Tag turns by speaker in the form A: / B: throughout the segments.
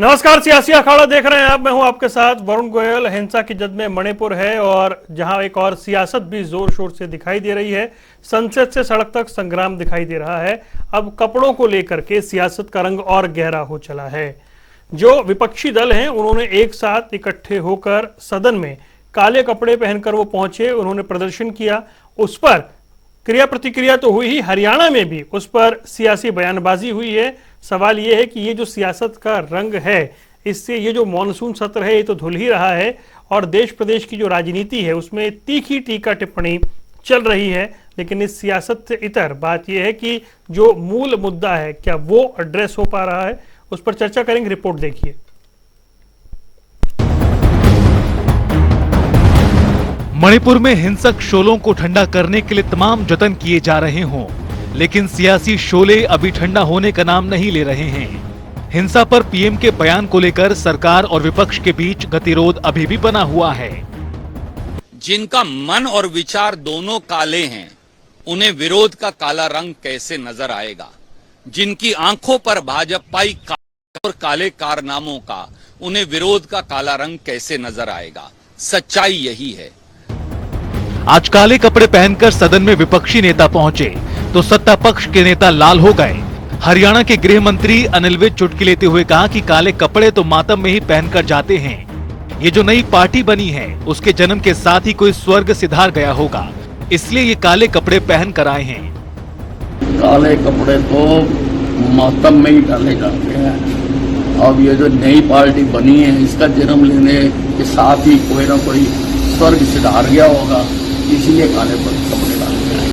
A: नमस्कार, सियासी अखाड़ा देख रहे हैं आप। मैं हूं आपके साथ वरुण गोयल। हिंसा की जद में मणिपुर है और जहां एक और सियासत भी जोर शोर से दिखाई दे रही है। संसद से सड़क तक संग्राम दिखाई दे रहा है। अब कपड़ों को लेकर के सियासत का रंग और गहरा हो चला है। जो विपक्षी दल हैं उन्होंने एक साथ इकट्ठे होकर सदन में काले कपड़े पहनकर वो पहुंचे, उन्होंने प्रदर्शन किया। उस पर क्रिया प्रतिक्रिया तो हुई ही, हरियाणा में भी उस पर सियासी बयानबाजी हुई है। सवाल ये है कि ये जो सियासत का रंग है, इससे ये जो मॉनसून सत्र है ये तो धुल ही रहा है और देश प्रदेश की जो राजनीति है उसमें तीखी टीका टिप्पणी चल रही है। लेकिन इस सियासत से इतर बात यह है कि जो मूल मुद्दा है क्या वो एड्रेस हो पा रहा है, उस पर चर्चा करेंगे। रिपोर्ट देखिए।
B: मणिपुर में हिंसक शोलों को ठंडा करने के लिए तमाम जतन किए जा रहे हों, लेकिन सियासी शोले अभी ठंडा होने का नाम नहीं ले रहे हैं। हिंसा पर पीएम के बयान को लेकर सरकार और विपक्ष के बीच गतिरोध अभी भी बना हुआ है।
C: जिनका मन और विचार दोनों काले हैं, उन्हें विरोध का काला रंग कैसे नजर आएगा? जिनकी आंखों पर भाजपाई और काले कारनामों का, उन्हें विरोध का काला रंग कैसे नजर आएगा? सच्चाई यही है।
B: आज काले कपड़े पहनकर सदन में विपक्षी नेता पहुंचे तो सत्ता पक्ष के नेता लाल हो गए। हरियाणा के गृह मंत्री अनिल विज चुटकी लेते हुए कहा कि काले कपड़े तो मातम में ही पहनकर जाते हैं। ये जो नई पार्टी बनी है उसके जन्म के साथ ही कोई स्वर्ग सिधार गया होगा, इसलिए ये काले कपड़े पहन कर आए हैं।
D: काले कपड़े तो मातम में ही डाले जाते हैं। अब ये जो नई पार्टी बनी है इसका जन्म लेने के साथ ही कोई ना कोई स्वर्ग सिधार गया होगा, इसीलिए काले कपड़े डाले गए।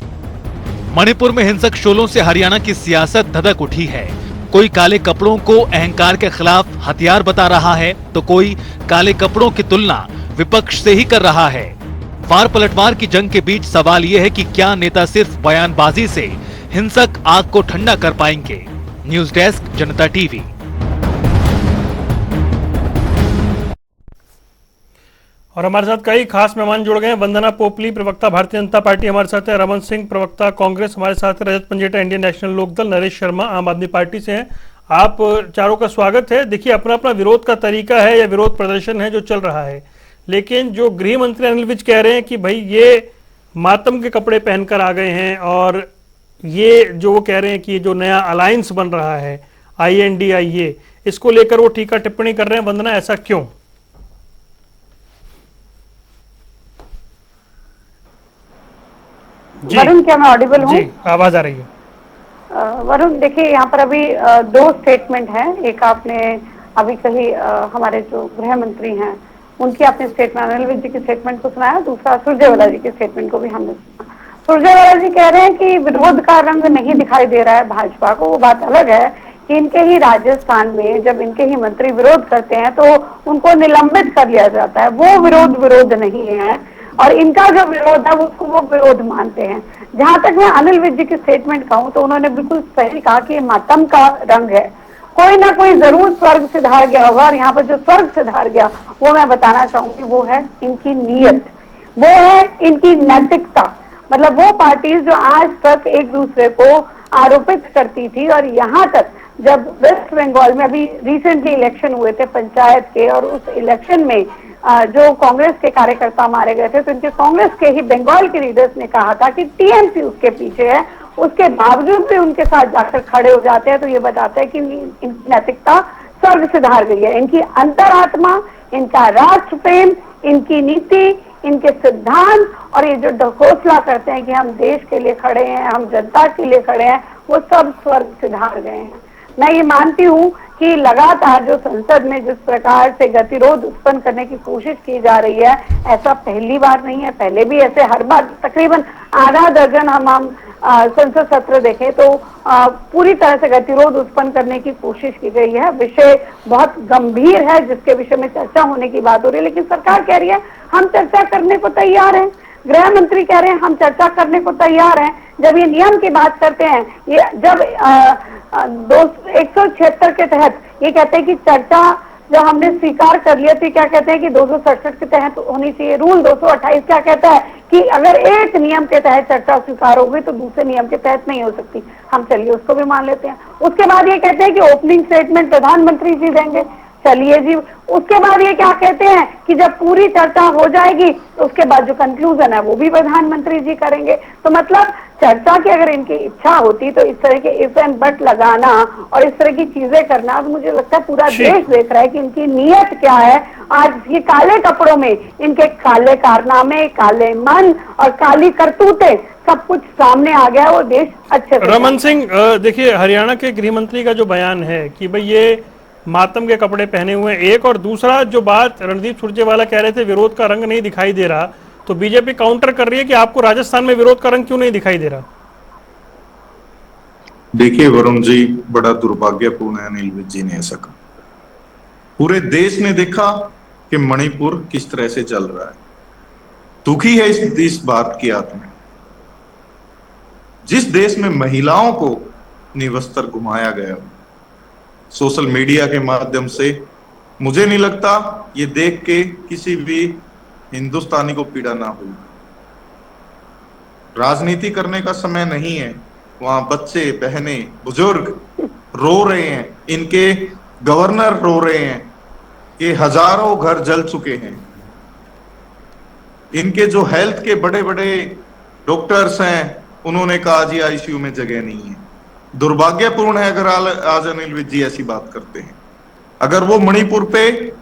B: मणिपुर में हिंसक शोलों से हरियाणा की सियासत धधक उठी है। कोई काले कपड़ों को अहंकार के खिलाफ हथियार बता रहा है तो कोई काले कपड़ों की तुलना विपक्ष से ही कर रहा है। वार पलटवार की जंग के बीच सवाल यह है कि क्या नेता सिर्फ बयानबाजी से हिंसक आग को ठंडा कर पाएंगे? न्यूज डेस्क, जनता टीवी।
A: और हमारे साथ कई खास मेहमान जुड़ गए हैं। वंदना पोपली, प्रवक्ता भारतीय जनता पार्टी, हमारे साथ है। रमन सिंह, प्रवक्ता कांग्रेस, हमारे साथ है। रजत पंजेटा, इंडियन नेशनल लोकदल। नरेश शर्मा, आम आदमी पार्टी से हैं। आप चारों का स्वागत है। देखिए, अपना अपना विरोध का तरीका है या विरोध प्रदर्शन है जो चल रहा है, लेकिन जो गृह मंत्री अनिल विज कह रहे हैं कि भाई ये मातम के कपड़े पहनकर आ गए हैं, और ये जो वो कह रहे हैं कि जो नया अलायंस बन रहा है INDIA, इसको लेकर वो टीका टिप्पणी कर रहे हैं। वंदना, ऐसा क्यों?
E: वरुण, क्या मैं ऑडिबल हूँ?
A: जी, आवाज आ रही है।
E: वरुण, देखिए यहाँ पर अभी दो स्टेटमेंट हैं। एक आपने अभी कही, हमारे जो गृह मंत्री हैं उनकी आपने स्टेटमेंट, अनिल विज जी की स्टेटमेंट को सुनाया। दूसरा सुरजेवाला जी के स्टेटमेंट को भी हमने सुना। सुरजेवाला जी कह रहे हैं कि विरोध का रंग नहीं दिखाई दे रहा है भाजपा को। वो बात अलग है कि इनके ही राजस्थान में जब इनके ही मंत्री विरोध करते हैं तो उनको निलंबित कर लिया जाता है। वो विरोध नहीं है, और इनका जो विरोध है उसको वो विरोध मानते हैं। जहां तक मैं अनिल विज जी की स्टेटमेंट कहूं तो उन्होंने बिल्कुल सही कहा कि मातम का रंग है। कोई ना कोई जरूर स्वर्ग सिधार गया होगा, और यहाँ पर जो स्वर्ग सिधार गया वो मैं बताना चाहूंगी वो है इनकी नीयत, वो है इनकी नैतिकता। मतलब वो पार्टीज जो आज तक एक दूसरे को आरोपित करती थी, और यहाँ तक जब वेस्ट बंगाल में अभी रिसेंटली इलेक्शन हुए थे पंचायत के, और उस इलेक्शन में जो कांग्रेस के कार्यकर्ता मारे गए थे, तो इनके कांग्रेस के ही बंगाल के लीडर्स ने कहा था कि टीएमसी उसके पीछे है। उसके बावजूद भी उनके साथ जाकर खड़े हो जाते हैं, तो ये बताता है कि इनकी नैतिकता स्वर्ग सिधार गई है। इनकी अंतरात्मा, इनका राष्ट्र प्रेम, इनकी नीति, इनके सिद्धांत, और ये जो घोषणा करते हैं कि हम देश के लिए खड़े हैं, हम जनता के लिए खड़े हैं, वो सब स्वर्ग सिधार गए हैं। मैं ये मानती हूँ कि लगातार जो संसद में जिस प्रकार से गतिरोध उत्पन्न करने की कोशिश की जा रही है, ऐसा पहली बार नहीं है। पहले भी ऐसे हर बार तकरीबन आधा दर्जन हम संसद सत्र देखें तो पूरी तरह से गतिरोध उत्पन्न करने की कोशिश की गई है। विषय बहुत गंभीर है जिसके विषय में चर्चा होने की बात हो रही है, लेकिन सरकार कह रही है हम चर्चा करने को तैयार हैं। गृह मंत्री कह रहे हैं हम चर्चा करने को तैयार हैं। जब ये नियम की बात करते हैं, ये जब 176 के तहत ये कहते हैं कि चर्चा जब हमने स्वीकार कर लिया थी, क्या कहते हैं कि 267 के तहत होनी चाहिए। रूल 228 क्या कहता है कि अगर एक नियम के तहत चर्चा स्वीकार होगी तो दूसरे नियम के तहत नहीं हो सकती। हम चलिए उसको भी मान लेते हैं। उसके बाद ये कहते हैं कि ओपनिंग स्टेटमेंट प्रधानमंत्री जी देंगे। चलिए जी। उसके बाद ये क्या कहते हैं कि जब पूरी चर्चा हो जाएगी तो उसके बाद जो कंक्लूजन है वो भी प्रधानमंत्री जी करेंगे। तो मतलब चर्चा की अगर इनकी इच्छा होती तो इस तरह के इफ एंड बट लगाना और इस तरह की चीजें करना, तो मुझे लगता है पूरा देश देख रहा है कि इनकी नीयत क्या है। आज ये काले कपड़ों में इनके काले कारनामे, काले मन और काली करतूतें सब कुछ सामने आ गया। वो देश अच्छे से
A: रमन सिंह, देखिए हरियाणा के गृह मंत्री का जो बयान है कि भाई ये मातम के कपड़े पहने हुए हैं, एक, और दूसरा जो बात रणदीप सुरजेवाला कह रहे थे विरोध का रंग नहीं दिखाई दे रहा, तो बीजेपी काउंटर कर रही है कि आपको राजस्थान में विरोध का रंग क्यों नहीं दिखाई दे रहा?
F: देखिए वरुण जी, बड़ा दुर्भाग्यपूर्ण है अनिल विज जी ने ऐसा कहा। पूरे देश ने देखा कि मणिपुर किस तरह से चल रहा है। दुखी है इस बात की आत्मा। जिस देश में महिलाओं को निवस्त्र घुमाया गया सोशल मीडिया के माध्यम से, मुझे नहीं लगता ये देख के किसी भी हिंदुस्तानी को पीड़ा ना हुई। राजनीति करने का समय नहीं है। वहां बच्चे, बहनें, बुजुर्ग रो रहे हैं, इनके गवर्नर रो रहे हैं कि हजारों घर जल चुके हैं। इनके जो हेल्थ के बड़े बड़े डॉक्टर्स हैं उन्होंने कहा जी आईसीयू में जगह नहीं है। दुर्भाग्यपूर्ण है अगर आज अनिल विज जी ऐसी बात करते हैं। अगर वो मणिपुर पे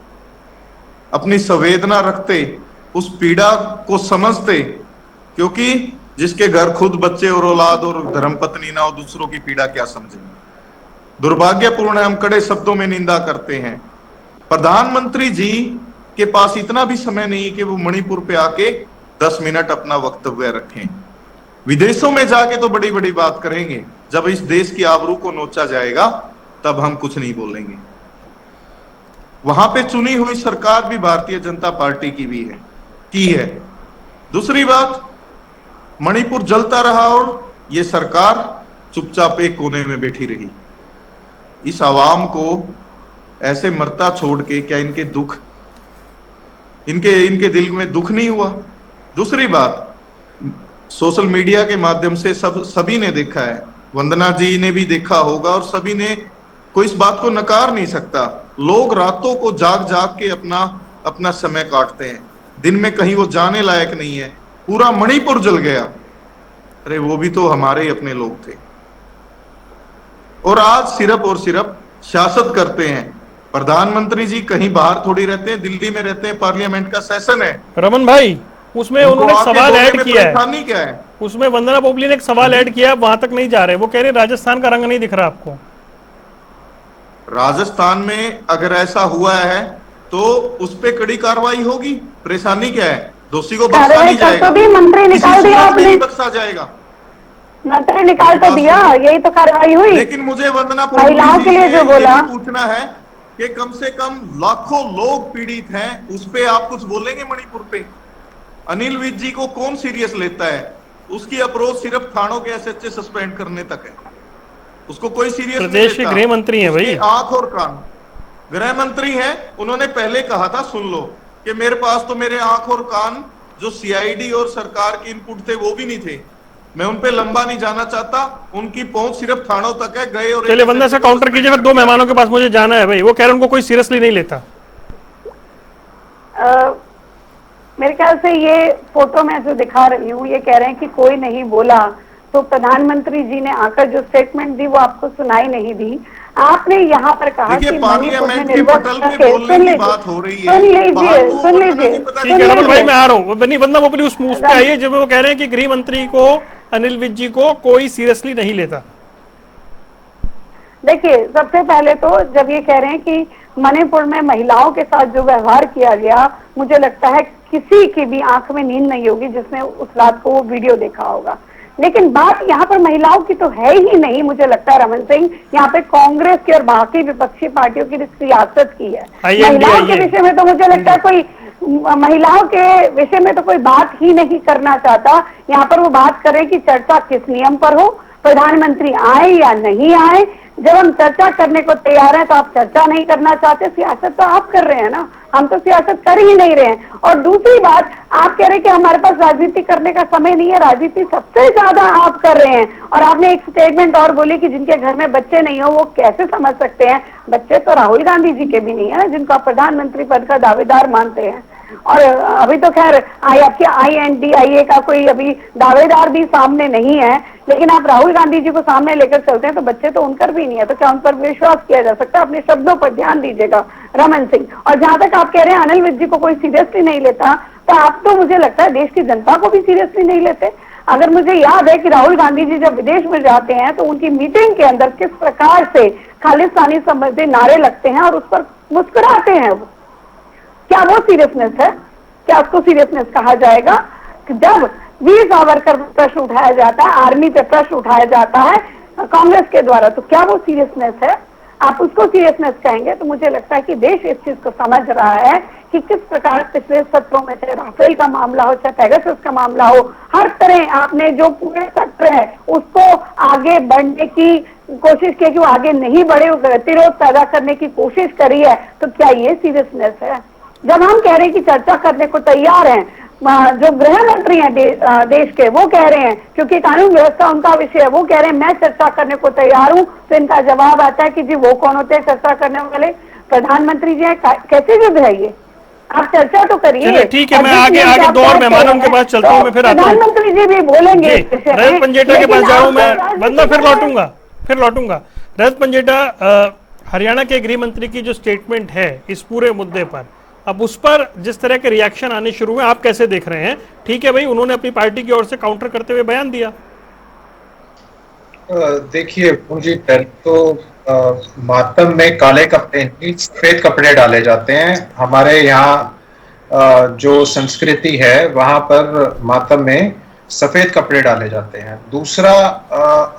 F: अपनी संवेदना रखते, उस पीड़ा को समझते, क्योंकि जिसके घर खुद बच्चे और औलाद और धर्मपत्नी ना हो, दूसरों की पीड़ा क्या समझेंगे। दुर्भाग्यपूर्ण है, हम कड़े शब्दों में निंदा करते हैं। प्रधानमंत्री जी के पास इतना भी समय नहीं कि वो मणिपुर पे आके 10 मिनट अपना वक्तव्य रखें। विदेशों में जाके तो बड़ी बड़ी बात करेंगे, जब इस देश की आबरू को नोचा जाएगा तब हम कुछ नहीं बोलेंगे। वहां पे चुनी हुई सरकार भी भारतीय जनता पार्टी की है। दूसरी बात, मणिपुर जलता रहा और ये सरकार चुपचाप एक कोने में बैठी रही। इस आवाम को ऐसे मरता छोड़ के क्या इनके दिल में दुख नहीं हुआ? दूसरी बात, सोशल मीडिया के माध्यम से सभी ने देखा है, वंदना जी ने भी देखा होगा और सभी ने, कोई इस बात को नकार नहीं सकता। लोग रातों को जाग के अपना समय काटते हैं, दिन में कहीं वो जाने लायक नहीं है। पूरा मणिपुर जल गया। अरे वो भी तो हमारे अपने लोग थे। और आज सिर्फ और सिर्फ सियासत करते हैं। प्रधानमंत्री जी कहीं बाहर थोड़ी रहते हैं, दिल्ली में रहते हैं, पार्लियामेंट का सेशन है।
A: रमन भाई, उसमें उन्होंने सवाल ऐड किया है,
F: क्या है
A: उसमें वंदना पोपली ने एक सवाल ऐड किया, वहां तक नहीं जा रहे। वो कह रहे राजस्थान का रंग नहीं दिख रहा आपको।
F: राजस्थान में अगर ऐसा हुआ है तो उस पे कड़ी कार्रवाई होगी। परेशानी क्या है? दोषी को बख्शा नहीं जाएगा,
E: तो भी मंत्री निकाल दिया आपने,
F: बख्शा जाएगा।
E: मंत्री निकाल तो दिया, यही तो कार्रवाई हुई।
F: लेकिन मुझे वंदना
E: महिलाओं के लिए जो बोला,
F: पूछना है कि कम से कम लाखों लोग पीड़ित हैं, उस पे आप कुछ बोलेंगे? मणिपुर पे अनिल विज जी को कौन सीरियस लेता है? उसकी अप्रोच सिर्फ थानों के एसएचए सस्पेंड करने तक है, उसको कोई सीरियस नहीं लेता।
A: प्रदेश के गृह मंत्री हैं भाई,
F: आंख और कान। गृह मंत्री हैं, उन्होंने पहले कहा था, सुन लो, कि मेरे पास तो मेरे आंख और कान जो सीआईडी और सरकार के इनपुट थे वो भी नहीं थे। मैं उन पे लंबा नहीं जाना चाहता, उनकी पहुंच सिर्फ थानों तक है। गए और
A: चलिए वंदना से काउंटर कीजिए, फिर 2 मेहमानों के पास मुझे जाना है भाई। वो कह रहे उनको कोई सीरियसली नहीं लेता।
E: मेरे ख्याल से ये फोटो में जो दिखा रही हूँ, ये कह रहे हैं कि कोई नहीं बोला, तो प्रधानमंत्री जी ने आकर जो स्टेटमेंट दी वो आपको सुनाई नहीं दी। आपने यहाँ पर कहा कि मणिपुर में सुन लीजिए
A: भाई, मैं आ रहा हूँ। वंदना पोपली उस पे आइए जब वो कह रहे हैं कि गृह मंत्री को, अनिल विज जी को कोई सीरियसली नहीं लेता।
E: देखिए, सबसे पहले तो जब ये कह रहे हैं कि मणिपुर में महिलाओं के साथ जो व्यवहार किया गया, मुझे लगता है किसी की भी आंख में नींद नहीं होगी जिसने उस रात को वो वीडियो देखा होगा। लेकिन बात यहाँ पर महिलाओं की तो है ही नहीं। मुझे लगता है रमन सिंह, यहाँ पे कांग्रेस की और बाकी विपक्षी पार्टियों की सियासत की है। महिलाओं के विषय में तो मुझे लगता है कोई, महिलाओं के विषय में तो कोई बात ही नहीं करना चाहता। यहाँ पर वो बात करें कि चर्चा किस नियम पर हो, प्रधानमंत्री आए या नहीं आए। जब हम चर्चा करने को तैयार हैं तो आप चर्चा नहीं करना चाहते, सियासत तो आप कर रहे हैं ना। हम तो सियासत कर ही नहीं रहे हैं। और दूसरी बात, आप कह रहे हैं कि हमारे पास राजनीति करने का समय नहीं है, राजनीति सबसे ज्यादा आप कर रहे हैं। और आपने एक स्टेटमेंट और बोली कि जिनके घर में बच्चे नहीं हो वो कैसे समझ सकते हैं। बच्चे तो राहुल गांधी जी के भी नहीं है जिनको आप प्रधानमंत्री पद का दावेदार मानते हैं। और अभी तो खैर आपके INDIA का कोई अभी दावेदार भी सामने नहीं है, लेकिन आप राहुल गांधी जी को सामने लेकर चलते हैं तो बच्चे तो उनकर भी नहीं है, तो क्या उन पर विश्वास किया जा सकता है? अपने शब्दों पर ध्यान दीजिएगा रमन सिंह। और जहां तक आप कह रहे हैं अनिल विज जी को कोई सीरियसली नहीं लेता, तो आप तो मुझे लगता है देश की जनता को भी सीरियसली नहीं लेते। अगर मुझे याद है कि राहुल गांधी जी जब विदेश में जाते हैं तो उनकी मीटिंग के अंदर किस प्रकार से खालिस्तानी संबंधी नारे लगते हैं और उस पर मुस्कुराते हैं, वो क्या वो सीरियसनेस है? क्या उसको सीरियसनेस कहा जाएगा? जब वीर सावरकर पर प्रश्न उठाया जाता है, आर्मी पे प्रश्न उठाया जाता है कांग्रेस के द्वारा, तो क्या वो सीरियसनेस है? आप उसको सीरियसनेस कहेंगे? तो मुझे लगता है कि देश इस चीज को समझ रहा है कि किस प्रकार पिछले सत्रों में, चाहे राफेल का मामला हो, चाहे पेगासस का मामला हो, हर तरह आपने जो पूरे सत्र है उसको आगे बढ़ने की कोशिश की कि वो आगे नहीं बढ़े, गतिरोध पैदा करने की कोशिश करी है। तो क्या ये सीरियसनेस है? जब हम कह रहे हैं कि चर्चा करने को तैयार हैं, जो गृह मंत्री हैं देश के, वो कह रहे हैं, क्योंकि कानून व्यवस्था उनका विषय है, वो कह रहे हैं मैं चर्चा करने को तैयार हूं, तो इनका जवाब आता है कि जी वो कौन होते हैं चर्चा करने वाले? प्रधानमंत्री जी हैं। कैसे युद्ध है ये? आप चर्चा तो करिए।
A: ठीक है, मैं आगे दो और मेहमानों के पास चलता हूँ, मैं फिर आता हूँ।
E: प्रधानमंत्री जी भी बोलेंगे।
A: रजत पंजेटा के पास जाऊँ मैं, वरना फिर लौटूंगा। रजत पंजेटा, हरियाणा के गृह मंत्री की जो स्टेटमेंट है इस पूरे मुद्दे पर, अब उस पर जिस तरह के रिएक्शन आने शुरू हुए, आप कैसे देख रहे हैं? ठीक है भाई, उन्होंने अपनी पार्टी की ओर से काउंटर करते हुए बयान दिया।
G: देखिए मुझे तो मातम में काले कपड़े नहीं सफेद कपड़े डाले जाते हैं। हमारे यहाँ जो संस्कृति है वहां पर मातम में सफेद कपड़े डाले जाते हैं। दूसरा,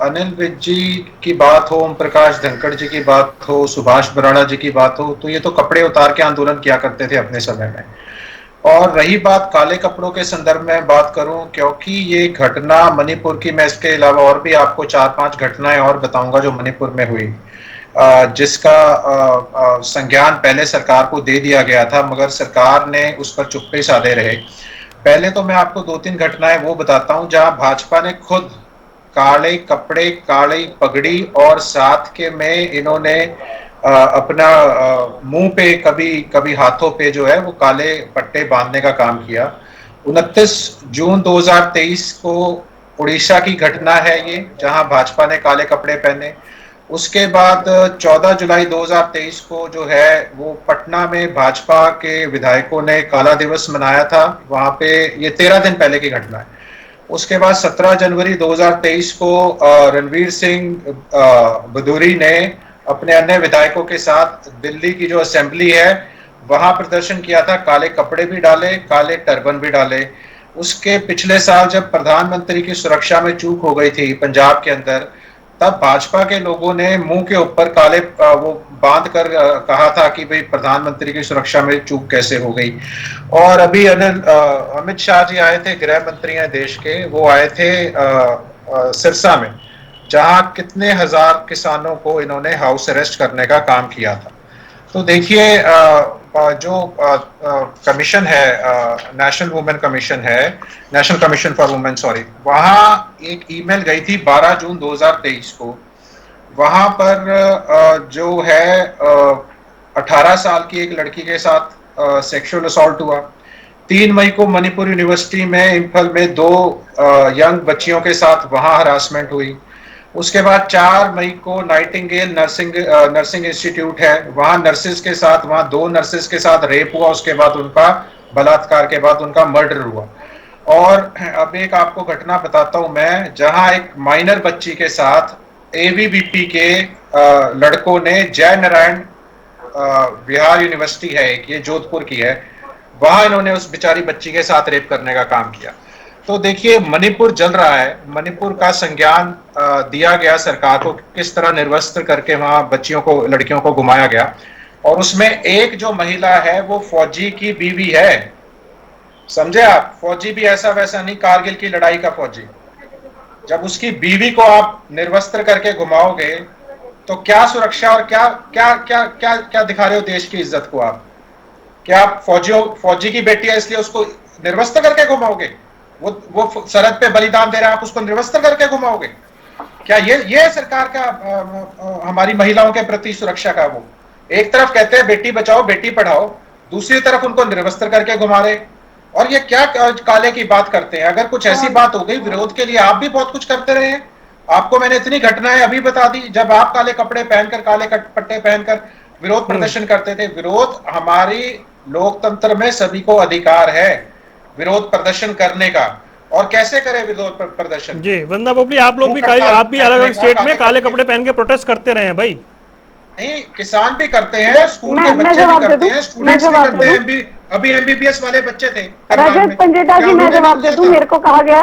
G: अनिल विज जी की बात हो, ओम प्रकाश धनखड़ जी की बात हो, सुभाष बराड़ा जी की बात हो, तो ये तो कपड़े उतार के आंदोलन किया करते थे अपने समय में। और रही बात काले कपड़ों के संदर्भ में बात करूं, क्योंकि ये घटना मणिपुर की, मैं इसके अलावा और भी आपको 4-5 घटनाएं और बताऊंगा जो मणिपुर में हुई, जिसका संज्ञान पहले सरकार को दे दिया गया था, मगर सरकार ने उस पर चुप्पी साधे रहे। पहले तो मैं आपको 2-3 घटनाएं वो बताता हूं जहां भाजपा ने खुद काले कपड़े, काली पगड़ी और साथ के में इन्होंने अपना मुंह पे, कभी हाथों पे जो है वो काले पट्टे बांधने का काम किया। 29 जून 2023 को उड़ीसा की घटना है ये, जहां भाजपा ने काले कपड़े पहने। उसके बाद 14 जुलाई 2023 को जो है वो पटना में भाजपा के विधायकों ने काला दिवस मनाया था, वहां पे, ये 13 दिन पहले की घटना है। उसके बाद 17 जनवरी 2023 को रणवीर सिंह भदौरी ने अपने अन्य विधायकों के साथ दिल्ली की जो असेंबली है वहां प्रदर्शन किया था, काले कपड़े भी डाले, काले टर्बन भी डाले। उसके पिछले साल जब प्रधानमंत्री की सुरक्षा में चूक हो गई थी पंजाब के अंदर, तब भाजपा के लोगों ने मुंह के ऊपर काले वो बांध कर कहा था कि भाई प्रधानमंत्री की सुरक्षा में चूक कैसे हो गई। और अभी अमित शाह जी आए थे, गृह मंत्री हैं देश के, वो आए थे सिरसा में, जहां कितने हजार किसानों को इन्होंने हाउस अरेस्ट करने का काम किया था। तो देखिए जो कमीशन है, नेशनल वुमेन कमीशन है, national commission for women, sorry, वहां एक ईमेल गई थी 12 जून 2023 को। वहां पर जो है 18 साल की एक लड़की के साथ सेक्सुअल असॉल्ट हुआ। 3 मई को मणिपुर यूनिवर्सिटी में, इम्फल में 2 यंग बच्चियों के साथ वहां हरासमेंट हुई। उसके बाद 4 मई को नाइटिंगेल नर्सिंग इंस्टीट्यूट है, वहां नर्सेज के साथ, वहां 2 नर्सेज के साथ रेप हुआ। उसके बाद उनका बलात्कार के बाद उनका मर्डर हुआ। और अब एक आपको घटना बताता हूं मैं, जहां एक माइनर बच्ची के साथ ABVP के लड़कों ने, जय नारायण बिहार यूनिवर्सिटी है एक, ये जोधपुर की है, वहां इन्होंने उस बेचारी बच्ची के साथ रेप करने का काम किया। तो देखिए मणिपुर जल रहा है। मणिपुर का संज्ञान दिया गया सरकार को, किस तरह निर्वस्त्र करके वहां बच्चियों को, लड़कियों को घुमाया गया। और उसमें एक जो महिला है वो फौजी की बीवी है, समझे आप? फौजी भी ऐसा वैसा नहीं, कारगिल की लड़ाई का फौजी। जब उसकी बीवी को आप निर्वस्त्र करके घुमाओगे तो क्या सुरक्षा और क्या क्या क्या क्या क्या दिखा रहे हो देश की इज्जत को आप? क्या आप फौजी की बेटी है इसलिए उसको निर्वस्त्र करके घुमाओगे? वो सरहद पे बलिदान दे रहा है, आप उसको निर्वस्त्र करके घुमाओगे? क्या ये है सरकार का हमारी महिलाओं के प्रति सुरक्षा का? वो एक तरफ कहते हैं बेटी बचाओ बेटी पढ़ाओ, दूसरी तरफ उनको निर्वस्त्र करके घुमा रहे। और ये क्या काले की बात करते हैं? अगर कुछ ऐसी बात हो गई विरोध के लिए, आप भी बहुत कुछ करते रहे हैं। आपको मैंने इतनी घटनाएं अभी बता दी जब आप काले कपड़े पहनकर, काले पट्टे पहनकर विरोध प्रदर्शन करते थे। विरोध हमारी लोकतंत्र में सभी को अधिकार है विरोध प्रदर्शन करने का। और कैसे करें विरोध प्रदर्शन?
A: जी वंदना पोपली, आप लोग भी आप भी अलग अलग स्टेट में काले कपड़े पहन के प्रोटेस्ट करते रहे हैं भाई।
G: नहीं, किसान भी करते हैं, स्कूल के बच्चे भी करते हैं, स्टूडेंट्स भी करते हैं। अभी एमबीबीएस वाले बच्चे थे
E: रजत पंजेटा जी, मैं जवाब दे दूं? मेरे को कहा गया,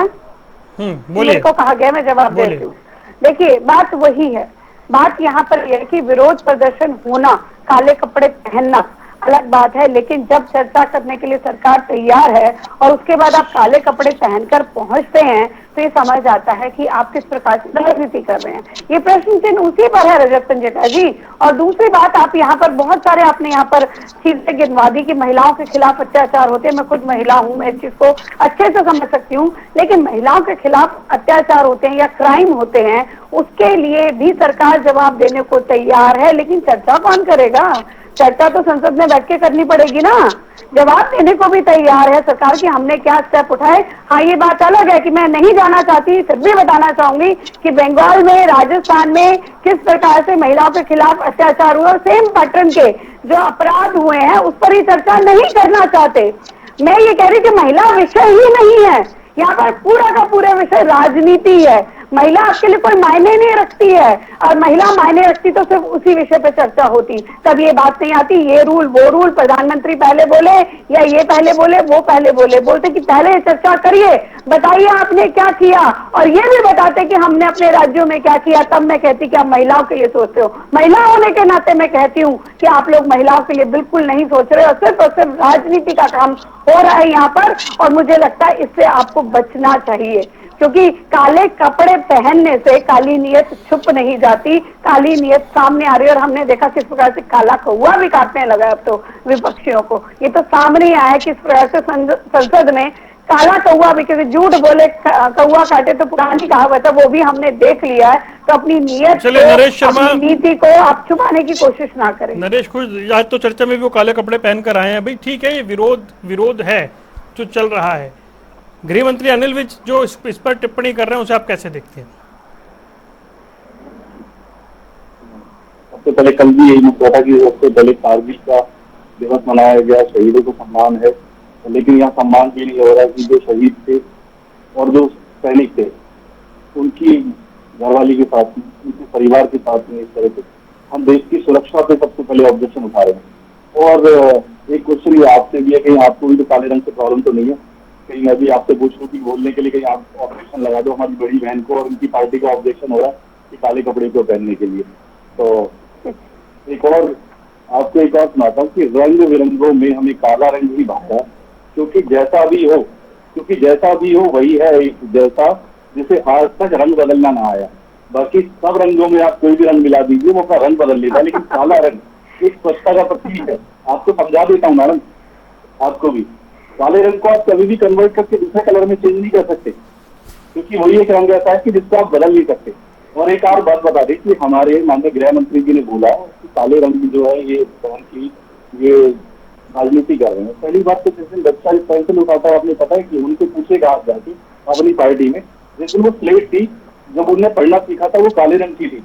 A: बोलिए।
E: मेरे को कहा गया, मैं जवाब देती हूँ। देखिए बात वही है, बात यहाँ पर यह है कि विरोध प्रदर्शन होना, काले कपड़े पहनना अलग बात है, लेकिन जब चर्चा करने के लिए सरकार तैयार है और उसके बाद आप काले कपड़े पहनकर पहुंचते हैं तो ये समझ आता है कि आप किस प्रकार की राजनीति कर रहे हैं। ये प्रश्न चिन्ह उसी पर है रजत पंजेटा जी। और दूसरी बात, आप यहाँ पर बहुत सारे आपने यहाँ पर चीजें गिनवा दी कि महिलाओं के खिलाफ अत्याचार होते हैं। मैं खुद महिला हूँ, मैं इस चीज को अच्छे से समझ सकती हूँ, लेकिन महिलाओं के खिलाफ अत्याचार होते हैं या क्राइम होते हैं, उसके लिए भी सरकार जवाब देने को तैयार है, लेकिन चर्चा कौन करेगा? चर्चा तो संसद में बैठ के करनी पड़ेगी ना। जवाब देने को भी तैयार है सरकार कि हमने क्या स्टेप उठाए। हाँ, ये बात अलग है कि मैं नहीं जाना चाहती, फिर भी बताना चाहूंगी कि बंगाल में, राजस्थान में किस प्रकार से महिलाओं के खिलाफ अत्याचार हुआ और सेम पैटर्न के जो अपराध हुए हैं उस पर ही चर्चा नहीं करना चाहते। मैं ये कह रही कि महिला विषय ही नहीं है यहाँ पर, पूरा का पूरा विषय राजनीति है। महिला आपके लिए कोई मायने नहीं रखती है, और महिला मायने रखती तो सिर्फ उसी विषय पे चर्चा होती, तब ये बात नहीं आती ये रूल वो रूल, प्रधानमंत्री पहले बोले या ये पहले बोले वो पहले बोले। बोलते कि पहले चर्चा करिए, बताइए आपने क्या किया, और ये भी बताते कि हमने अपने राज्यों में क्या किया, तब मैं कहती कि आप महिलाओं के लिए सोचते हो। महिला होने के नाते मैं कहती हूँ कि आप लोग महिलाओं के लिए बिल्कुल नहीं सोच रहे और सिर्फ राजनीति का काम हो रहा है यहाँ पर। और मुझे लगता है इससे आपको बचना चाहिए, क्योंकि काले कपड़े पहनने से काली नीयत छुप नहीं जाती, काली नीयत सामने आ रही है। और हमने देखा किस प्रकार से काला कौवा भी काटने लगा अब तो विपक्षियों को। ये तो सामने ही आया किस प्रकार से संसद में काला कौवा भी, क्योंकि झूठ बोले कौवा काटे तो पुरानी कहावत है, वो भी हमने देख लिया है। तो अपनी नीयत,
A: चलिए नरेश शर्मा,
E: अपनी नीति को आप छुपाने की कोशिश ना करें।
A: नरेश खुद आज तो चर्चा में भी वो काले कपड़े पहनकर आए हैं भाई। ठीक है, ये विरोध है जो चल रहा है। गृह मंत्री अनिल विज जो इस पर टिप्पणी कर रहे हैं उसे आप कैसे देखते हैं?
H: सबसे पहले कल भी यही मुद्दा था कि सबसे पहले कारगिल का दिवस मनाया गया, शहीदों को सम्मान है, लेकिन यहाँ सम्मान भी नहीं हो रहा कि जो शहीद थे और जो सैनिक थे उनकी घरवाली के साथ, उनके परिवार के साथ में इस तरह से हम देश की सुरक्षा पे सबसे पहले ऑब्जेक्शन उठा रहे हैं। और एक क्वेश्चन ये आपसे भी है, कहीं आपको भी तो काले रंग से प्रॉब्लम तो नहीं है? कहीं मैं भी आपसे पूछ लूँ कि बोलने के लिए कहीं आप ऑब्जेक्शन लगा दो हमारी बड़ी बहन को और उनकी पार्टी का ऑब्जेक्शन हो रहा है कि काले कपड़े को पहनने के लिए। तो एक और आपको एक और सुनाता हूँ कि रंग बिरंगों में हमें काला रंग ही भाया, क्योंकि जैसा भी हो वही है एक जैसा, जिसे आज तक रंग बदलना ना आया। बाकी सब रंगों में आप कोई भी रंग मिला दीजिए वो अपना रंग बदल लेता है, लेकिन काला रंग एक स्वच्छता का प्रतीक है। आपको समझा देता हूँ मैडम, आपको भी काले रंग को आप कभी भी कन्वर्ट करके दूसरे कलर में चेंज नहीं कर सकते, क्योंकि वही एक रंग ऐसा है कि जिसको आप बदल नहीं सकते। और एक और बात बता दें कि हमारे माननीय गृह मंत्री जी ने बोला कि काले रंग जो है ये पहन की ये राजनीति कर रहे हैं। पहली बात तो जिस दिन बच्चा इस पेंसिल उठाता है, आपने पता है कि उनसे पूछेगा आप जाके अपनी पार्टी में, जिस दिन वो स्लेट थी जब उन्हें पढ़ना सीखा था वो काले रंग की थी।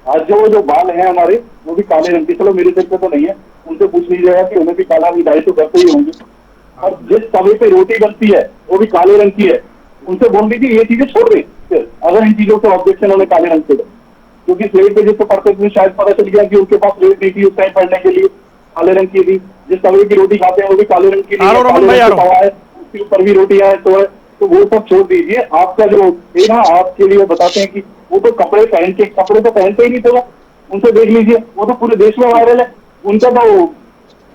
H: आज जो बाल हैं हमारे वो भी काले रंग के, चलो मेरे सिर पे तो नहीं है, उनसे पूछ लीजिएगा कि उन्हें भी काला रंग डाई तो करते ही होंगे। और जिस तवे पे रोटी बनती है वो भी काले रंग की है, उनसे बोल दीजिए ये चीजें छोड़ दें अगर इन चीजों से ऑब्जेक्शन उन्हें काले रंग से, क्योंकि स्लेट पे जिसको पढ़ते थे शायद पता चल गया कि उनके पास स्लेट नहीं थी उस टाइम पढ़ने के लिए, काले रंग की थी। जिस तवे की रोटी खाते हैं वो भी काले रंग की है, तवा है उसके ऊपर भी रोटी है तो वो सब छोड़ दीजिए। आपका जो है ना, आपके लिए बताते हैं कि वो तो कपड़े तो पहनते ही नहीं थे, उनसे देख लीजिए, वो तो पूरे देश में वायरल है। उनका तो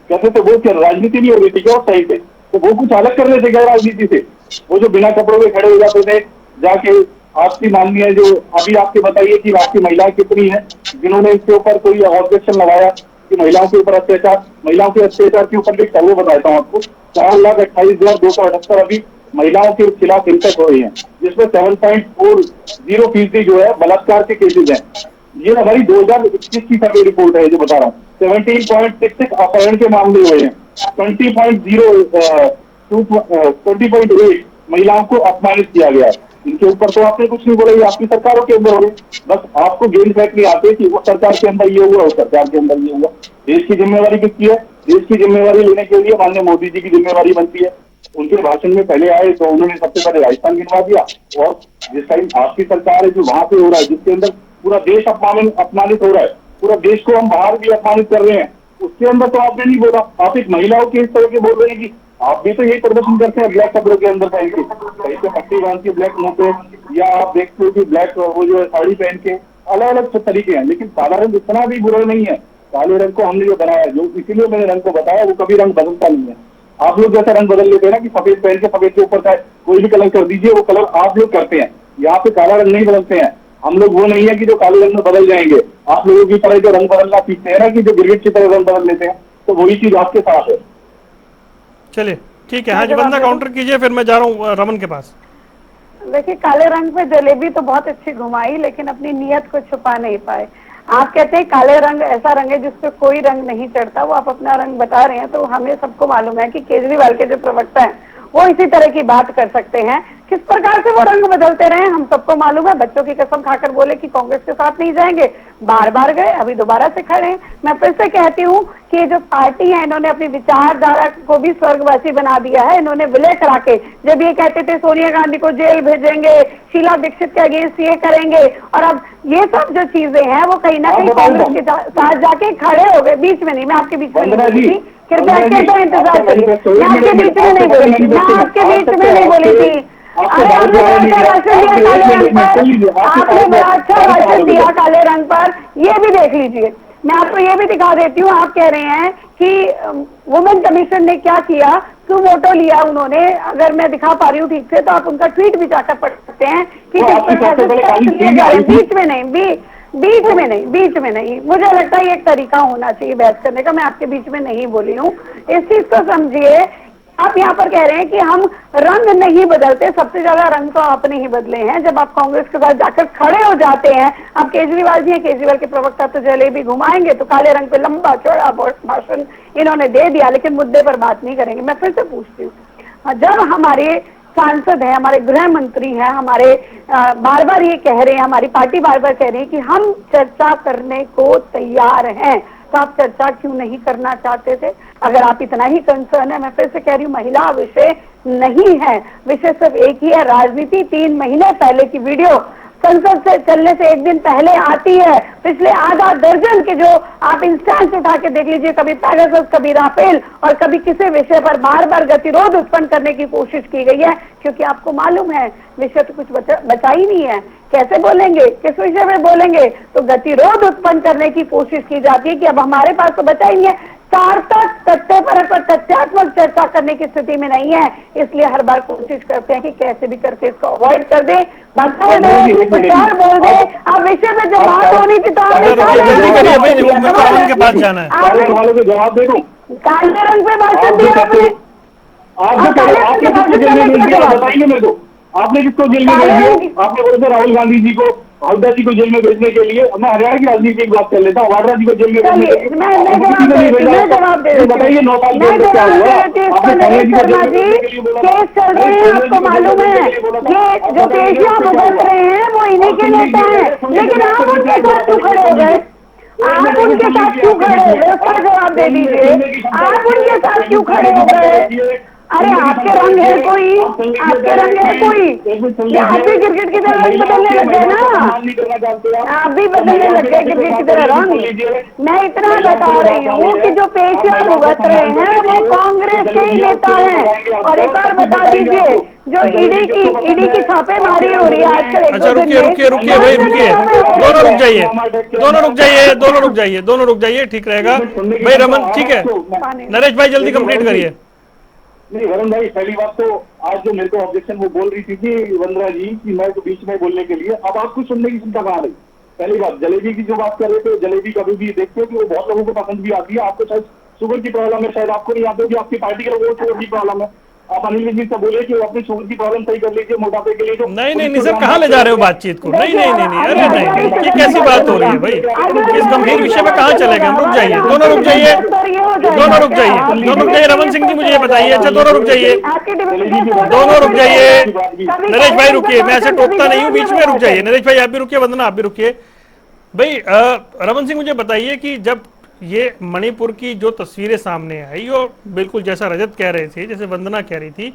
H: कहते थे वो क्या राजनीति नहीं हो रही थी क्या सही पे, तो वो कुछ अलग कर रहे थे क्या राजनीति से? वो जो बिना कपड़ों के खड़े हो जाते थे जाके, आपकी माननी है जो अभी आपके बताइए कि आपकी महिलाएं कितनी हैं जिन्होंने इसके ऊपर कोई ऑब्जेक्शन लगाया, कि महिलाओं के ऊपर अत्याचार, महिलाओं के अत्याचार के ऊपर एक सर्वे बताता हूँ आपको। 4,28,278 अभी महिलाओं के खिलाफ हिंसक हो रही है, जिसमें 7.40% जो है बलात्कार के केसेज हैं। ये हमारी 2021 की सर्वे रिपोर्ट है जो बता रहा हूँ। 17.66 अपहरण के मामले हुए हैं। 20.8 महिलाओं को अपमानित किया गया है। इनके ऊपर तो आपने कुछ नहीं बोला, ये आपकी सरकारों के अंदर हो गए। बस आपको गेम फैक्ट नहीं आते कि वो सरकार के अंदर ये हुआ, वो सरकार के अंदर ये हुआ। देश की जिम्मेवारी किसकी है? देश की जिम्मेवारी लेने के लिए माननीय मोदी जी की जिम्मेवारी बनती है। उनके भाषण में पहले आए तो उन्होंने सबसे पहले राजस्थान गिनवा दिया, और जिस टाइम आपकी सरकार है जो वहां पे हो रहा है, जिसके अंदर पूरा देश अपमानित हो रहा है, पूरा देश को हम बाहर भी अपमानित कर रहे हैं, उसके अंदर तो आपने नहीं बोला। आप एक महिलाओं के इस तरह के बोल रहे हैं कि आप भी तो यही प्रदर्शन करते हैं ब्लैक कपड़ों के अंदर पहन के, कहीं पे पट्टी बांध के ब्लैक मुंह पे, या आप देखते हो कि ब्लैक वो जो है साड़ी पहन के, अलग अलग तरीके हैं। लेकिन काला रंग इतना भी बुरा नहीं है। काले रंग को हमने जो बनाया, जो इसीलिए मैंने रंग को बताया, वो कभी रंग बदलता नहीं है। आप लोग जैसा रंग बदल लेते हैं ना कि सफेद पहन के सफेद के ऊपर का कोई भी कलर कर दीजिए, वो कलर आप लोग करते हैं। यहाँ पे काला रंग नहीं बदलते हैं हम लोग। वो नहीं है कि जो काले रंग में बदल जाएंगे। आप लोगों की तरह जो रंग बदलना सीखते हैं ना, कि जो गिरगिट की तरह रंग बदल लेते हैं, तो वही चीज आपके साथ है।
A: चलिए ठीक है, हाँ जी बंदा काउंटर कीजिए, फिर मैं जा रहा हूँ रमन के पास।
E: देखिए, काले रंग पे जलेबी तो बहुत अच्छी घुमाई, लेकिन अपनी नियत को छुपा नहीं पाए। आप कहते हैं काले रंग ऐसा रंग है जिसपे कोई रंग नहीं चढ़ता, वो आप अपना रंग बता रहे हैं। तो हमें सबको मालूम है कि केजरीवाल के जो प्रवक्ता हैं वो इसी तरह की बात कर सकते हैं। किस प्रकार से वो रंग बदलते रहे हम सबको मालूम है। बच्चों की कसम खाकर बोले कि कांग्रेस के साथ नहीं जाएंगे, बार बार गए, अभी दोबारा से खड़े हैं। मैं फिर से कहती हूँ कि जो पार्टी है, इन्होंने अपनी विचारधारा को भी स्वर्गवासी बना दिया है। इन्होंने विलय करा के, जब ये कहते थे सोनिया गांधी को जेल भेजेंगे, शीला दीक्षित के अगेंस्ट ये करेंगे, और अब ये सब जो चीजें हैं वो कहीं ना कहीं कांग्रेस के साथ जाके खड़े हो गए। बीच में नहीं, मैं आपके बीच में नहीं बोली, कृपया तो इंतजार करिए। मैं आपके बीच में नहीं बोली थी, मैं आपके बीच में नहीं बोली थी। अरे हमने भाषण दिया काले रंग पर, आपने बड़ा अच्छा भाषण दिया काले रंग पर, ये भी देख लीजिए। मैं आपको ये भी दिखा देती हूँ। आप कह रहे हैं कि वुमेन कमीशन ने क्या किया, क्यों वोटो लिया उन्होंने। अगर मैं दिखा पा रही हूँ ठीक से तो आप उनका ट्वीट भी जाकर पढ़ सकते हैं कि बीच में नहीं, बीच में नहीं। मुझे लगता है ये एक तरीका होना चाहिए बहस करने का। मैं आपके बीच में नहीं बोली हूँ, इस चीज को समझिए। आप यहाँ पर कह रहे हैं कि हम रंग नहीं बदलते, सबसे ज्यादा रंग तो आपने ही बदले हैं जब आप कांग्रेस के साथ जाकर खड़े हो जाते हैं। अब केजरीवाल जी हैं, केजरीवाल के प्रवक्ता तो जलेबी घुमाएंगे, तो काले रंग पे लंबा चौड़ा भाषण इन्होंने दे दिया, लेकिन मुद्दे पर बात नहीं करेंगे। मैं फिर से पूछती हूँ, जब हमारे सांसद है, हमारे गृह मंत्री हैं, हमारे बार बार ये कह रहे हैं, हमारी पार्टी बार बार कह रही है कि हम चर्चा करने को तैयार हैं, तो आप चर्चा क्यों नहीं करना चाहते थे? अगर आप इतना ही कंसर्न है, मैं फिर से कह रही हूँ, महिला विषय नहीं है, विषय सिर्फ एक ही है, राजनीति। 3 महीने पहले की वीडियो संसद से चलने से एक दिन पहले आती है। पिछले आधा दर्जन के जो आप इंस्टेंस उठा के देख लीजिए, कभी पैगासस, कभी राफेल, और कभी किसी विषय पर बार बार गतिरोध उत्पन्न करने की कोशिश की गई है, क्योंकि आपको मालूम है विषय तो कुछ बचा ही नहीं है। कैसे बोलेंगे, किस विषय में बोलेंगे? तो गतिरोध उत्पन्न करने की कोशिश की जाती है कि अब हमारे पास तो बचा ही नहीं है। सार्थक तथ्य पर तथ्यात्मक चर्चा करने की स्थिति में नहीं है, इसलिए हर बार कोशिश करते हैं कि कैसे भी करके इसको अवॉइड कर दे, बता दे, विचार बोल दे। अब विषय में जब बात होनी थी तो आपने
H: जवाब दे दूं,
E: काले रंग पे भाषण दिया आपने,
H: बताइए मेरे को, आपने किसको जेल में भेज दिया? आपने बोले थे राहुल गांधी जी को, हल्दा जी को जेल में भेजने के लिए। मैं हरियाणा की राजनीति की एक बात कर लेता हूँ, वाड्रा जी को जेल में भेजने के लिए
E: जवाब दे
H: बताइए। 9 साल पहले क्या हुआ?
E: केस चल रहे हैं, आपको मालूम है, ये जो पेशियां भुगत रहे हैं वो इन्हीं के नेता हैं, लेकिन आप उनके साथ क्यों खड़े हो गए? आप उनके साथ क्यों खड़े हो गए? उसका जवाब दे दीजिए, आप उनके साथ क्यों खड़े हो गए? अरे आपके रंग है कोई, आपके रंग है कोई, आप भी क्रिकेट की तरह रंग बदलने लग गए ना, आप भी बदलने लग गए क्रिकेट की तरह रंग। मैं इतना बता रही हूँ कि जो पेशियां भुगत रहे हैं वो कांग्रेस के ही नेता हैं। और एक बार बता दीजिए, जो ईडी की छापेमारी हो रही है आजकल।
A: अच्छा रुकिए भाई, रुकिए, दोनों रुक जाइए, ठीक रहेगा भाई। रमन ठीक है, नरेश भाई जल्दी कंप्लीट करिए।
H: नहीं वरुण भाई, पहली बात तो आज जो मेरे को ऑब्जेक्शन वो बोल रही थी कि वंदना जी कि मैं तो बीच में बोलने के लिए, अब आपको सुनने की चिंता कहाँ रही? पहली बात, जलेबी की जो बात कर रहे थे, जलेबी कभी भी देखते हो कि वो बहुत लोगों को पसंद भी आती है। आपको शायद शुगर की प्रॉब्लम है, शायद आपको नहीं याद होगी, आपकी पार्टी के लोगों को शुगर की प्रॉब्लम है। आप अनिल विज जी से बोले कि वो अपनी शुगर की प्रॉब्लम सही कर लीजिए, मोटापे के लिए जो
A: नहीं सर, कहाँ ले जा रहे हो बातचीत को? नहीं, अरे नहीं, ये कैसी बात हो रही है भाई? इस गंभीर विषय में कहाँ चले गए? रुक जाइए, दोनों रुक जाइए, दोनों रुक जाइए, रमन सिंह जी मुझे ये बताइए। अच्छा, दोनों रुक जाइए, दोनों रुक जाइए। नरेश भाई रुकिए, मैं ऐसे टोकता नहीं हूँ, बीच में रुक जाइए। नरेश भाई आप भी रुकिए, वंदना आप भी रुकिए। भाई रमन सिंह मुझे बताइए कि जब ये मणिपुर की जो तस्वीरें सामने आई, और बिल्कुल जैसा रजत कह रहे थे, जैसे वंदना कह रही थी,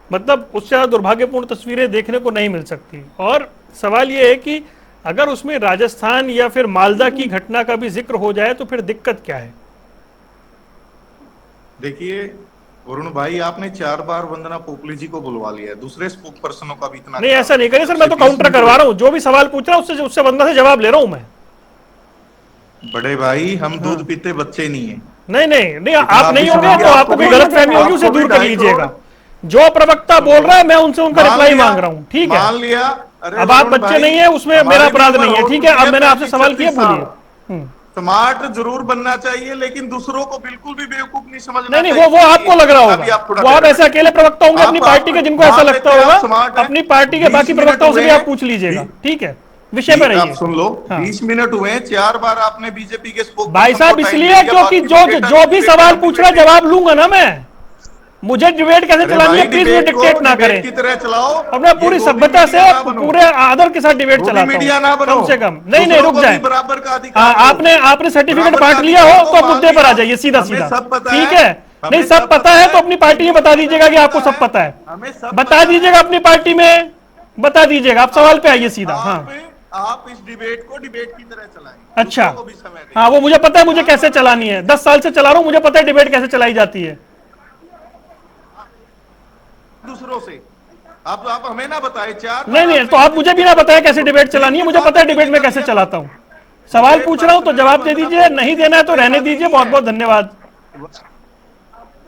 A: मतलब उससे ज्यादा दुर्भाग्यपूर्ण तस्वीरें देखने को नहीं मिल सकती। और सवाल ये है कि अगर उसमें राजस्थान या फिर मालदा की घटना का भी जिक्र हो जाए तो फिर दिक्कत क्या है?
F: देखिए वरुण भाई, आपने 4 बार वंदना पोपली जी को बुलवा लिया है, दूसरे स्पोक पर्सनों का भी इतना
A: नहीं, ऐसा नहीं करिए सर, मैं तो काउंटर करवा रहा हूँ। जो भी सवाल पूछ रहा हूँ उससे वंदना से जवाब ले रहा हूँ मैं।
F: बड़े भाई, हम दूध पीते बच्चे नहीं है।
A: नहीं, आप नहीं होंगे तो आपको कोई गलतफहमी होगी, उसे दूर कर लीजिएगा। जो प्रवक्ता बोल रहा है मैं उनसे उनका रिप्लाई मांग रहा हूँ, ठीक है?
F: मान लिया।
A: अब आप बच्चे नहीं है, उसमें मेरा अपराध नहीं है, ठीक है? अब मैंने आपसे सवाल किया, बोलिए।
F: स्मार्ट जरूर बनना चाहिए, लेकिन दूसरों को बिल्कुल भी बेवकूफ नहीं समझना।
A: नहीं, वो आपको लग रहा होगा, वो आप ऐसे अकेले प्रवक्ता होंगे अपनी पार्टी के, जिनको ऐसा लगता होगा। अपनी पार्टी के बाकी प्रवक्ताओं से भी आप पूछ लीजिएगा, ठीक है? विषय पे रहिए।
F: सुन लो, 20 मिनट हुए, 4 बार आपने बीजेपी के स्पोक
A: भाई साहब इसलिए क्योंकि जो भी सवाल पूछ रहा है जवाब लूंगा ना मैं। मुझे डिबेट कैसे चलानी है प्लीज ये डिक्टेट ना करें।
F: की तरह चलाओ,
A: और मैं पूरी सभ्यता से पूरे आदर के साथ डिबेट चलाता हूं, कम से कम। नहीं रुक जाए,
F: बराबर का अधिकार।
A: आपने सर्टिफिकेट बांट लिया हो तो मुद्दे पर आ जाइए सीधा, ठीक है? नहीं, सब पता है तो अपनी पार्टी में बता दीजिएगा कि आपको सब पता है, बता दीजिएगा अपनी पार्टी में, बता दीजिएगा। आप सवाल पे आइए सीधा। हाँ,
F: आप इस डिबेट को डिबेट की तरह चलाएं।
A: अच्छा, हाँ, वो मुझे पता है मुझे कैसे चलानी है, 10 साल से चला रहा हूं, मुझे पता है डिबेट कैसे चलाई जाती है।
F: दूसरों से आप हमें ना बताए। 4
A: नहीं, तो आप मुझे भी ना बताए कैसे डिबेट चलानी है, मुझे पता है डिबेट में कैसे चलाता हूं। सवाल पूछ रहा हूं तो जवाब दे दीजिए, नहीं देना है तो रहने दीजिए। बहुत बहुत धन्यवाद।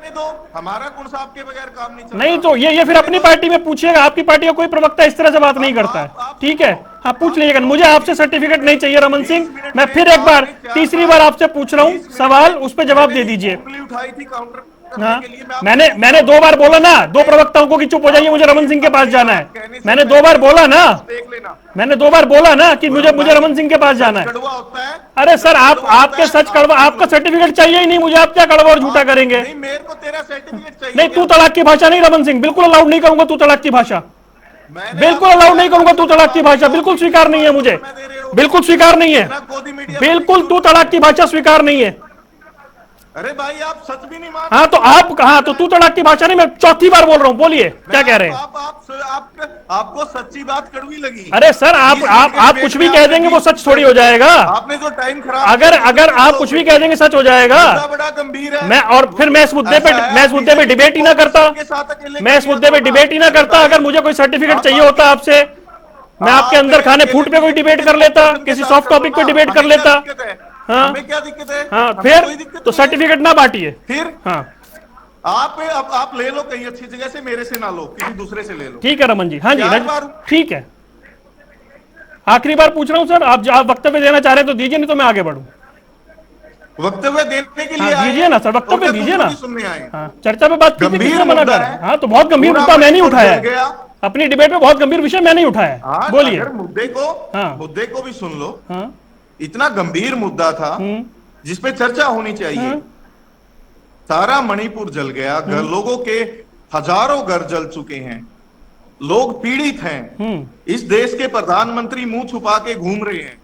F: दो, हमारा कौन सा आपके बगैर काम नहीं चल
A: नहीं तो ये फिर अपनी पार्टी में पूछिएगा, आपकी पार्टी का कोई प्रवक्ता इस तरह से बात नहीं करता है, ठीक है? हाँ, पूछ लीजिएगा। मुझे आपसे सर्टिफिकेट नहीं चाहिए रमन सिंह, मैं फिर एक बार तीसरी बार आपसे पूछ रहा हूँ सवाल, उस पर जवाब दे दीजिए।
F: उठाई थी काउंटर।
A: हाँ, मैंने 2 बार बोला ना, 2 प्रवक्ताओं को कि चुप हो जाइए, मुझे रमन सिंह के पास जाना है। मैंने 2 बार बोला ना, मैंने 2 बार बोला ना कि मुझे रमन सिंह के पास जाना है। अरे सर, आपके सच कड़वा, आपका सर्टिफिकेट चाहिए ही नहीं मुझे, आप क्या कड़वा और झूठा करेंगे?
F: मेरे को तेरा सर्टिफिकेट चाहिए।
A: नहीं, तू तड़ाक की भाषा नहीं रमन सिंह, बिल्कुल अलाउड नहीं करूंगा तू तड़ाक की भाषा, बिल्कुल अलाउड नहीं करूंगा तू तड़ाक की भाषा, बिल्कुल स्वीकार नहीं है मुझे, बिल्कुल स्वीकार नहीं है, बिल्कुल तू तड़ाक की भाषा स्वीकार नहीं है।
F: अरे भाई, आप सच भी नहीं मान।
A: हाँ, तो आप कहा तो तू तड़ाक की भाषा नहीं, मैं चौथी बार बोल रहा हूँ, बोलिए क्या कह रहे हैं?
F: आपको सच्ची बात कड़वी लगी।
A: अरे सर, आप कुछ भी कह देंगे वो सच थोड़ी हो जाएगा।
F: आपने जो टाइम खराब,
A: अगर आप कुछ भी कह देंगे सच हो जाएगा।
F: बड़ा गंभीर है।
A: मैं और फिर मैं इस मुद्दे पे डिबेट ही ना करता, मैं इस मुद्दे पे डिबेट ही ना करता। अगर मुझे कोई सर्टिफिकेट चाहिए होता आपसे, मैं आपके अंदर खाने फूट पे कोई डिबेट कर लेता, किसी सॉफ्ट टॉपिक पे डिबेट कर लेता। हाँ,
F: हमें क्या दिक्कत है?
A: हाँ, फिर तो सर्टिफिकेट ना बांटिए।
F: फिर
A: हाँ,
F: आप ले लो कहीं अच्छी जगह से, मेरे से ना लो, किसी दूसरे से ले लो।
A: ठीक है रमन जी। हाँ जी,
F: 4 बार।
A: ठीक है, आखिरी बार पूछ रहा हूँ सर, आप वक्तव्य देना चाह रहे हैं तो दीजिए, नहीं तो मैं आगे बढ़ूं।
F: वक्तव्य देने के लिए
A: दीजिए ना सर, वक्तव्य दीजिए ना।
F: सुनने आए।
A: हाँ, चर्चा पे बात
F: गंभीर
A: मना कर। हाँ, तो बहुत गंभीर मुद्दा मैं नहीं उठाया है, अपनी डिबेट में बहुत गंभीर विषय मैं नहीं उठाया। बोलिए।
F: मुद्दे को भी सुन लो।
A: हाँ,
F: इतना गंभीर मुद्दा था जिसपे चर्चा होनी चाहिए। सारा मणिपुर जल गया, लोगों के हजारों घर जल चुके हैं, लोग पीड़ित हैं। इस देश के प्रधानमंत्री मुंह छुपा के घूम रहे हैं।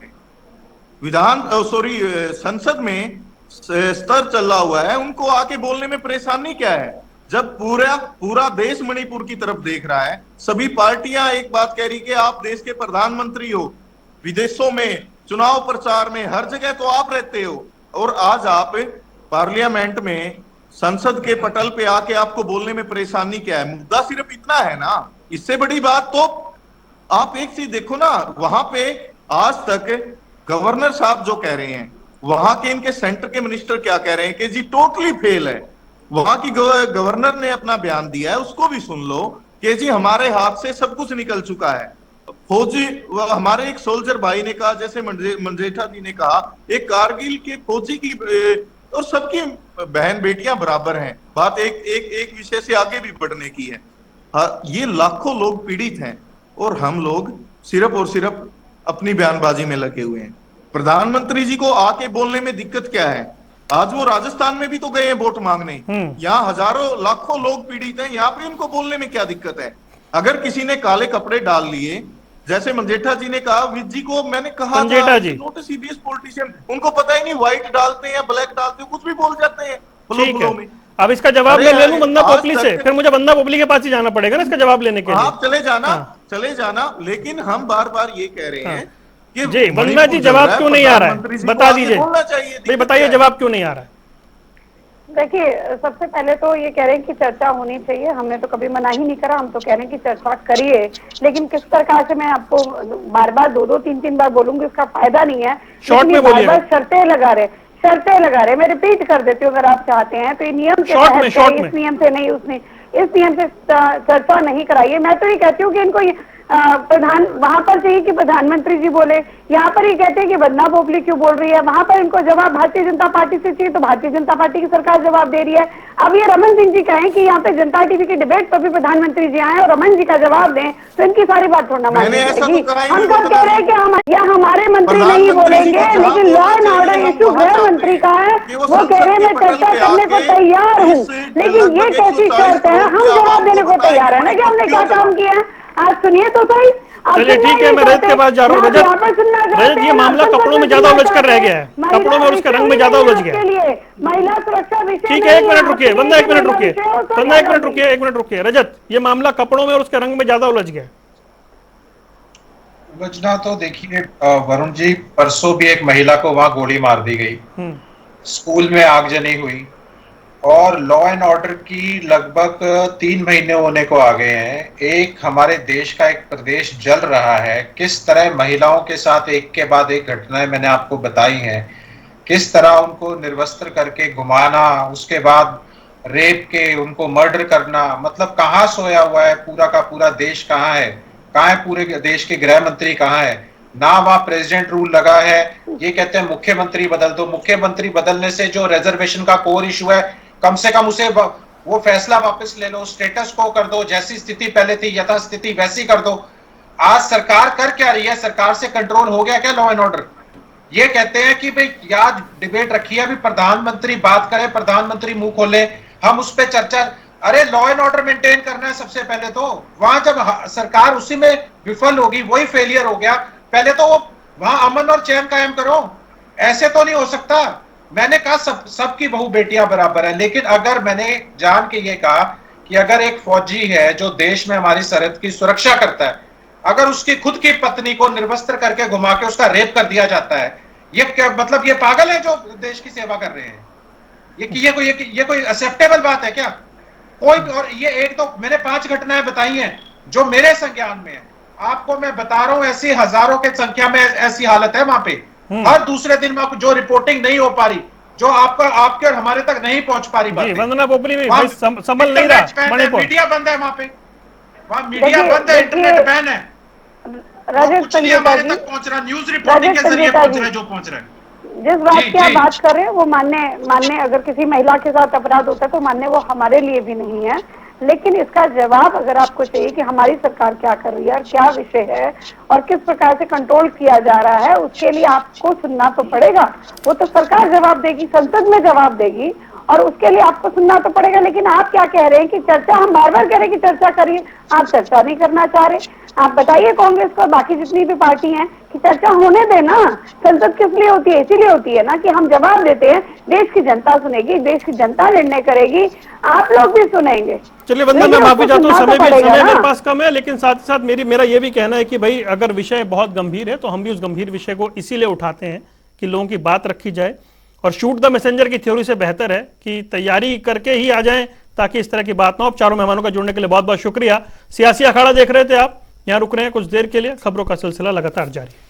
F: संसद में स्तर चल रहा हुआ है, उनको आके बोलने में परेशानी क्या है? जब पूरा देश मणिपुर की तरफ देख रहा है, सभी पार्टियां एक बात कह रही कि आप देश के प्रधानमंत्री हो, विदेशों में चुनाव प्रचार में हर जगह तो आप रहते हो, और आज आप पार्लियामेंट में संसद के पटल पे आके आपको बोलने में परेशानी क्या है? मुद्दा सिर्फ इतना है ना, इससे बड़ी बात तो आप एक चीज देखो ना, वहां पे आज तक गवर्नर साहब जो कह रहे हैं, वहां के इनके सेंटर के मिनिस्टर क्या कह रहे हैं कि जी टोटली फेल है। वहां की गवर्नर ने अपना बयान दिया है, उसको भी सुन लो कि जी हमारे हाथ से सब कुछ निकल चुका है। फौजी, हमारे एक सोल्जर भाई ने कहा, जैसे मंजेठा जी ने कहा, एक कारगिल के फौजी की और सबकी बहन बेटियां बराबर हैं। बात एक विषय से आगे भी बढ़ने की है। ये लाखों लोग पीड़ित हैं और हम लोग सिर्फ और सिर्फ अपनी बयानबाजी में लगे हुए हैं। प्रधानमंत्री जी को आके बोलने में दिक्कत क्या है? आज वो राजस्थान में भी तो गए हैं वोट मांगने। यहाँ हजारों लाखों लोग पीड़ित हैं, यहाँ पे उनको बोलने में क्या दिक्कत है? अगर किसी ने काले कपड़े डाल लिए, जैसे मंजेठा जी ने कहा, विज जी को मैंने कहा नोट सीबीएस पॉलिटिशियन, उनको पता ही नहीं व्हाइट डालते हैं ब्लैक डालते हैं, कुछ भी बोल जाते हैं बुलों में।
A: अब इसका जवाब मैं ले लूं बंदा पोपली से, फिर मुझे बंदा पोपली के पास ही जाना पड़ेगा ना इसका जवाब लेने के लिए।
F: आप चले जाना, लेकिन हम बार बार ये कह रहे हैं कि
A: जी वंदना जी जवाब क्यों नहीं आ रहा है, बता दीजिए भाई, बताइए जवाब क्यों नहीं आ रहा है?
E: देखिए, सबसे पहले तो ये कह रहे हैं कि चर्चा होनी चाहिए, हमने तो कभी मना ही नहीं करा, हम तो कह रहे हैं कि चर्चा करिए, लेकिन किस प्रकार से मैं आपको बार बार दो तीन बार बोलूंगी, उसका फायदा नहीं है।
A: शॉर्ट में बोलिए।
E: बार शर्तें लगा रहे, मैं रिपीट कर देती हूँ अगर आप चाहते हैं तो। ये नियम के तहत इस नियम से नहीं, उसने इस नियम से चर्चा नहीं कराई है। मैं तो ये कहती हूँ कि इनको वहां पर चाहिए कि प्रधानमंत्री जी बोले, यहाँ पर ये कहते हैं कि वंदना पोपली क्यों बोल रही है, वहां पर इनको जवाब भारतीय जनता पार्टी से चाहिए तो भारतीय जनता पार्टी की सरकार जवाब दे रही है। अब ये रमन सिंह जी कहें कि यहाँ पे जनता टीवी की डिबेट पर भी प्रधानमंत्री जी आए और रमन जी का जवाब दें, तो इनकी सारी बात छोड़ना माननी पड़ेगी। हम सब कह रहे हैं कि हमारे मंत्री नहीं बोलेंगे, लेकिन लॉ एंड ऑर्डर इश्यू गृह मंत्री का है, वो कह रहे हैं मैं चर्चा करने को तैयार हूँ, लेकिन ये कैसी शर्त है? हम जवाब देने को तैयार है ना कि हमने क्या काम किया है। आज सुनिए तो सही।
A: चलिए ठीक है, मैं रजत के पास जा रहा हूँ। रजत, ये मामला कपड़ों में ज्यादा उलझ कर रह गया है, कपड़ों में और उसके रंग में ज्यादा उलझ गया है।
E: महिला सुरक्षा विषय,
A: ठीक है, एक मिनट रुकिए वंदना, एक मिनट रुकिए रजत, ये मामला कपड़ों में और उसके रंग में ज्यादा उलझ गया है।
G: उलझना तो देखिए वरुण जी, परसों भी एक महिला को वहां गोली मार दी गई, स्कूल में आगजनी हुई, और लॉ एंड ऑर्डर की लगभग 3 महीने होने को आ गए हैं। एक हमारे देश का एक प्रदेश जल रहा है, किस तरह महिलाओं के साथ एक के बाद एक घटनाएं मैंने आपको बताई हैं, किस तरह उनको निर्वस्त्र करके घुमाना, उसके बाद रेप के उनको मर्डर करना, मतलब कहाँ सोया हुआ है पूरा का पूरा देश, कहाँ है पूरे देश के गृह मंत्री कहाँ है ना, वहां प्रेसिडेंट रूल लगा है, ये कहते हैं मुख्यमंत्री बदल दो। मुख्यमंत्री बदलने से जो रिजर्वेशन का कोर इशू है, कम से कम उसे वो फैसला वापस ले लो, स्टेटस को कर दो, जैसी स्थिति पहले थी यथास्थिति वैसी कर दो। आज सरकार कर क्या रही है? सरकार से कंट्रोल हो गया क्या लॉ एंड ऑर्डर? ये कहते हैं कि भाई याद डिबेट रखी है, अभी प्रधानमंत्री बात करे, प्रधानमंत्री मुंह खोले, हम उस पर चर्चा। अरे लॉ एंड ऑर्डर मेंटेन करना है सबसे पहले तो। वहां जब सरकार उसी में विफल होगी, वही फेलियर हो गया, पहले तो वहां अमन और चैन कायम करो। ऐसे तो नहीं हो सकता। मैंने कहा सबकी बहू बेटियां बराबर है, लेकिन अगर मैंने जान के ये कहा कि अगर एक फौजी है जो देश में हमारी सरहद की सुरक्षा करता है, अगर उसकी खुद की पत्नी को निर्वस्त्र करके घुमा के उसका रेप कर दिया जाता है, ये क्या मतलब? ये पागल है जो देश की सेवा कर रहे हैं? ये कोई एक्सेप्टेबल बात है क्या? कोई। और ये एक तो मैंने 5 घटनाएं बताई हैं जो मेरे संज्ञान में है, आपको मैं बता रहा हूं, ऐसी हजारों की संख्या में ऐसी हालत है वहां पे। हर दूसरे दिन में जो रिपोर्टिंग नहीं हो पा रही, जो आपके और हमारे तक नहीं पहुंच पा रही बात,
A: वंदना पोपली में संभल नहीं रहा, मणिपुर
G: मीडिया बंद है वहां पे, वहां मीडिया बंद है, इंटरनेट बैन है, कुछ नहीं हमारे तक पहुंच रहा, न्यूज रिपोर्टिंग के जरिए पहुंच रहा है जो पहुंच रहा है।
E: जिस बात की आप बात कर रहे हैं वो मानने अगर किसी महिला के साथ अपराध होता है तो मानने वो हमारे लिए भी नहीं है, लेकिन इसका जवाब अगर आपको चाहिए कि हमारी सरकार क्या कर रही है और क्या विषय है और किस प्रकार से कंट्रोल किया जा रहा है, उसके लिए आपको सुनना तो पड़ेगा। वो तो सरकार जवाब देगी, संसद में जवाब देगी, और उसके लिए आपको सुनना तो पड़ेगा। लेकिन आप क्या कह रहे हैं कि चर्चा, हम बार बार कह रहे हैं कि चर्चा करिए, आप चर्चा नहीं करना चाह रहे। आप बताइए कांग्रेस को, बाकी जितनी भी पार्टी हैं, कि चर्चा होने देना। संसद किस लिए होती है? इसीलिए होती है ना कि हम जवाब देते हैं, देश की जनता सुनेगी, देश की जनता निर्णय करेगी, आप लोग भी सुनेंगे।
A: चलिए वंदना, मैं माफी चाहता हूँ, समय मेरे पास कम है, लेकिन साथ ही साथ मेरा ये भी कहना है कि भाई अगर विषय बहुत गंभीर है तो हम भी उस गंभीर विषय को इसीलिए उठाते हैं कि लोगों की बात रखी जाए, और शूट द मैसेंजर की थ्योरी से बेहतर है कि तैयारी करके ही आ जाएं ताकि इस तरह की बात ना हो। चारों मेहमानों का जुड़ने के लिए बहुत बहुत शुक्रिया। सियासी अखाड़ा देख रहे थे आप, यहाँ रुक रहे हैं कुछ देर के लिए, खबरों का सिलसिला लगातार जारी है।